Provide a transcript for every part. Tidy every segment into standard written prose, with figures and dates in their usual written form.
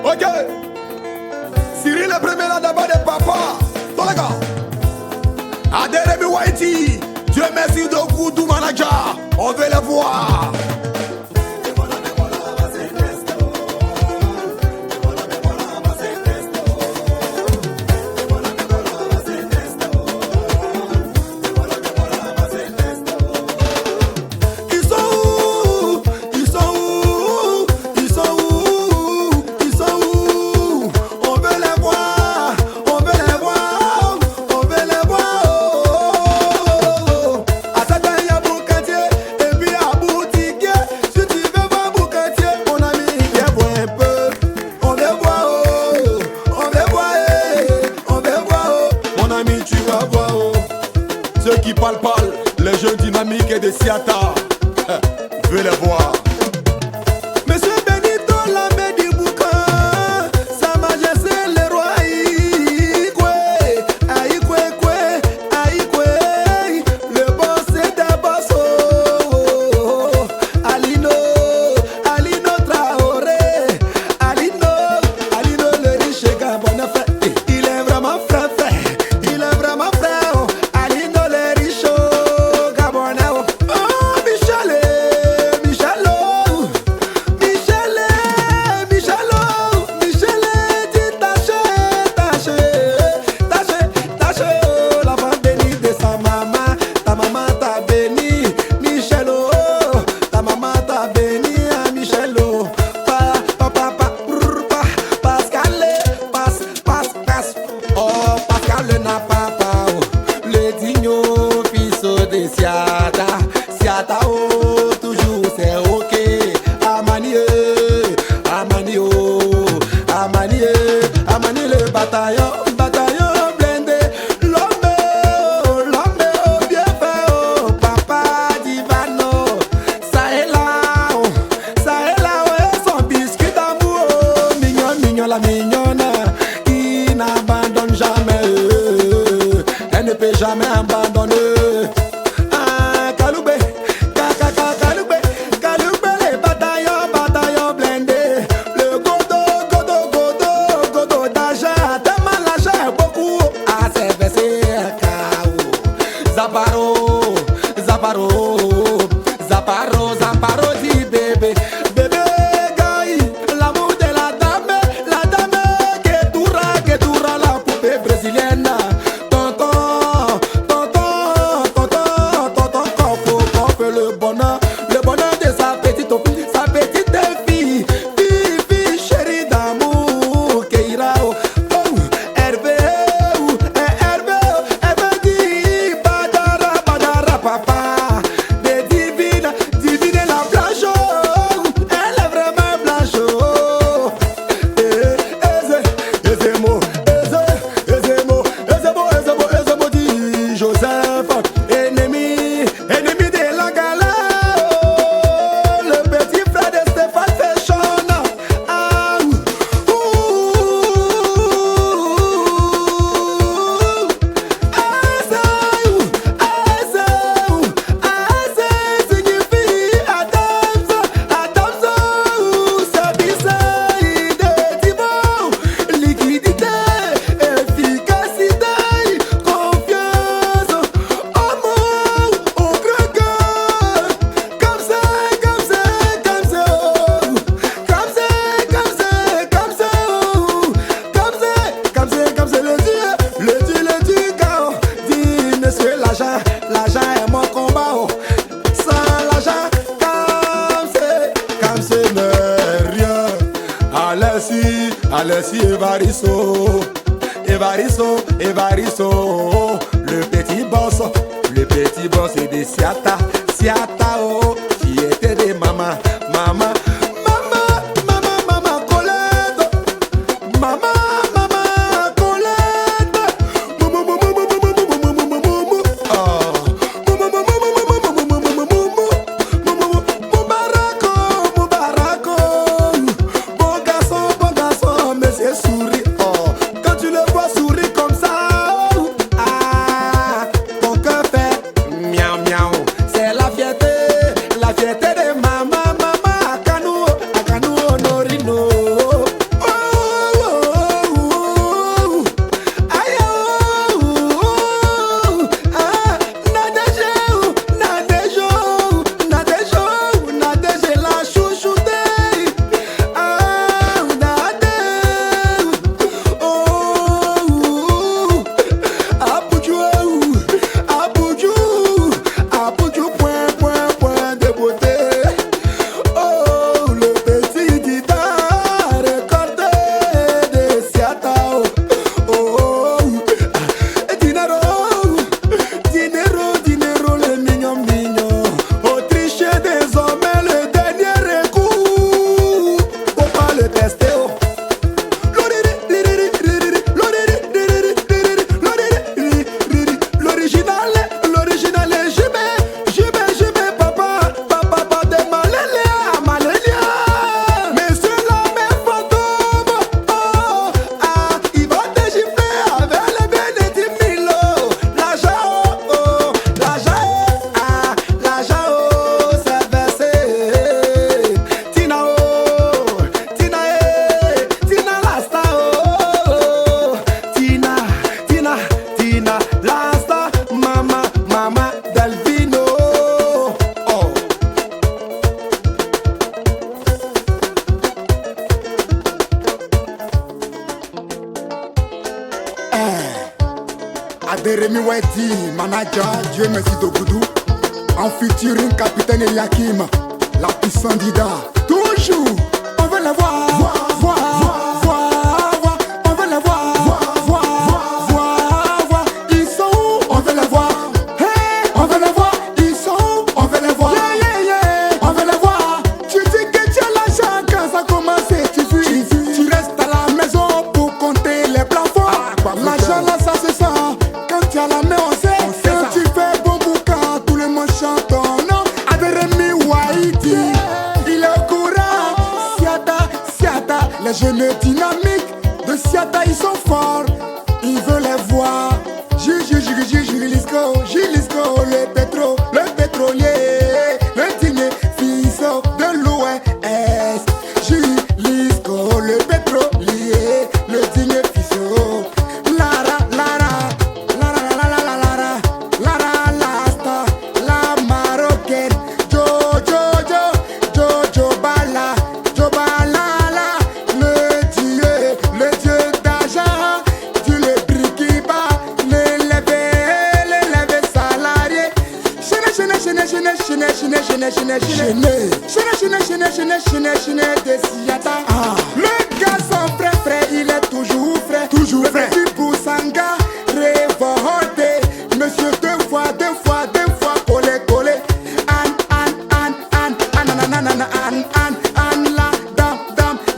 Ok. Cyril le premier là d'abord de papa. Dans les gars. Adere Whitey. Dieu merci de vous, tout manager. On veut les voir. Ceux qui parlent, les jeunes dynamiques et de Siata, veux les voir. Monsieur Benito Lamedi Boucan, Sa Majesté le roi Aïkwe, le boss c'est des bossos. Alino Traoré, Alino le riche Gabonais frère. Il est vraiment frère, il est vraiment frère. Siata, oh, toujours c'est ok. Amani le bataillon blindé. L'homme, oh, bien fait, oh, papa Divano. Ça est là, ouais, son biscuit d'amour, oh, mignon, la mignonne, qui n'abandonne jamais, elle ne peut jamais abandonner. Zaparo dit bébé Gaï, l'amour de la dame que tourra la poupée brésilienne. Tonton, Kofo, le bonheur de sa petite fille chérie d'amour, Keira, Hervé dit Badara papa. L'argent est mon combat, oh. Sans l'argent, comme c'est n'est rien. Alessi Evaristo, le petit boss est de Siata, oh, qui était de maman Colette, la fierté de maman Kanou. Adéremi Wedi, manager, Dieu merci Dogoudou. En featuring capitaine Yakim, la puissante Dida. Toujours, on veut la voir, on veut la voir, ils sont où? On veut la voir, hey, on veut la voir, ils sont où? On veut la voir, on veut la voir. Tu dis que tu as l'argent quand ça commence et tu fuis. Tu restes à la maison pour compter les plafonds. L'argent là ça se sent, quand tu as la main on sait. Quand tu fais bon boucan, tout le monde chante ton nom. Adéremi Wedi, il est au courant. Siata, les jeunes dynamiques de Siata ils sont forts. Il veut les voir. Julisco, le pétrolier, le digne fils de l'Ouest. Julisco, le pétrolier, le digne fils. Lara, la marocaine. Jojo Bala, le dieu d'argent. Tu le briquiba, l'élevé salarié. Chine de Siata. Le gars son frais, il est toujours frais. Le petit Boussanga, révolté. Monsieur deux fois, collé. An,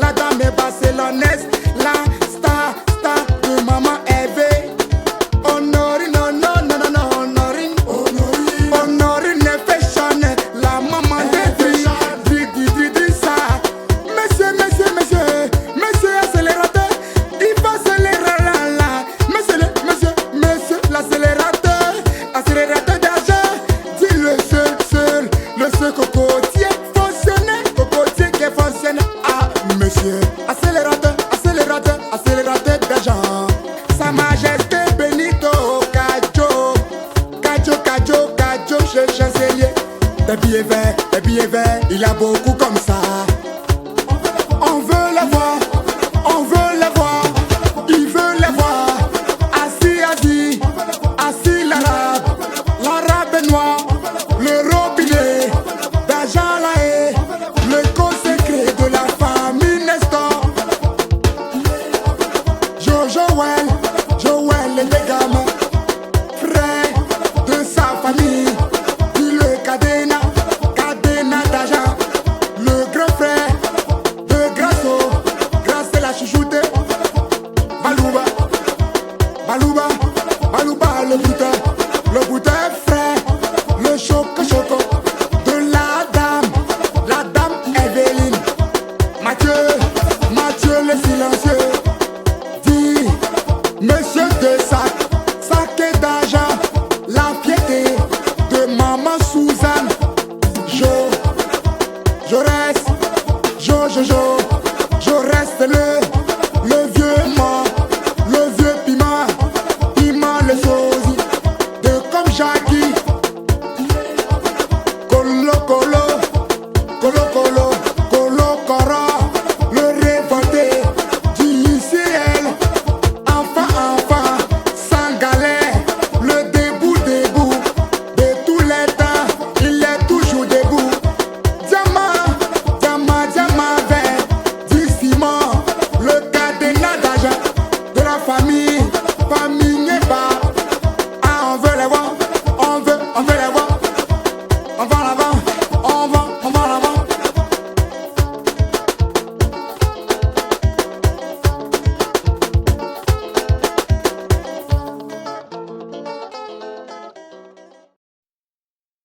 la dame est barcelonaise. La star de maman Eve. Honorine fashion, la maman de ça. Monsieur accélérateur, il va accélérer là. Monsieur l'accélérateur d'argent. Dis le seul cocotier qui fonctionne. Ah, monsieur, accélérateur d'argent. Sa majesté Benito Cadio, chancelier. Des billets verts, il a beaucoup comme ça. On veut la voir, il veut la voir. Assis l'arabe est noir, le robinet d'argent là est le consécré de la famille Nestor. Joël et les gamins, frère de sa famille, dit le cadena d'argent, le grand frère de Grasso, Grasse la chouchoute, Balouba, le bouteur frère, le choco de la dame Evelyne, Mathieu le silencieux, dit monsieur de sac d'argent, la piété de maman Suzanne, Jo reste,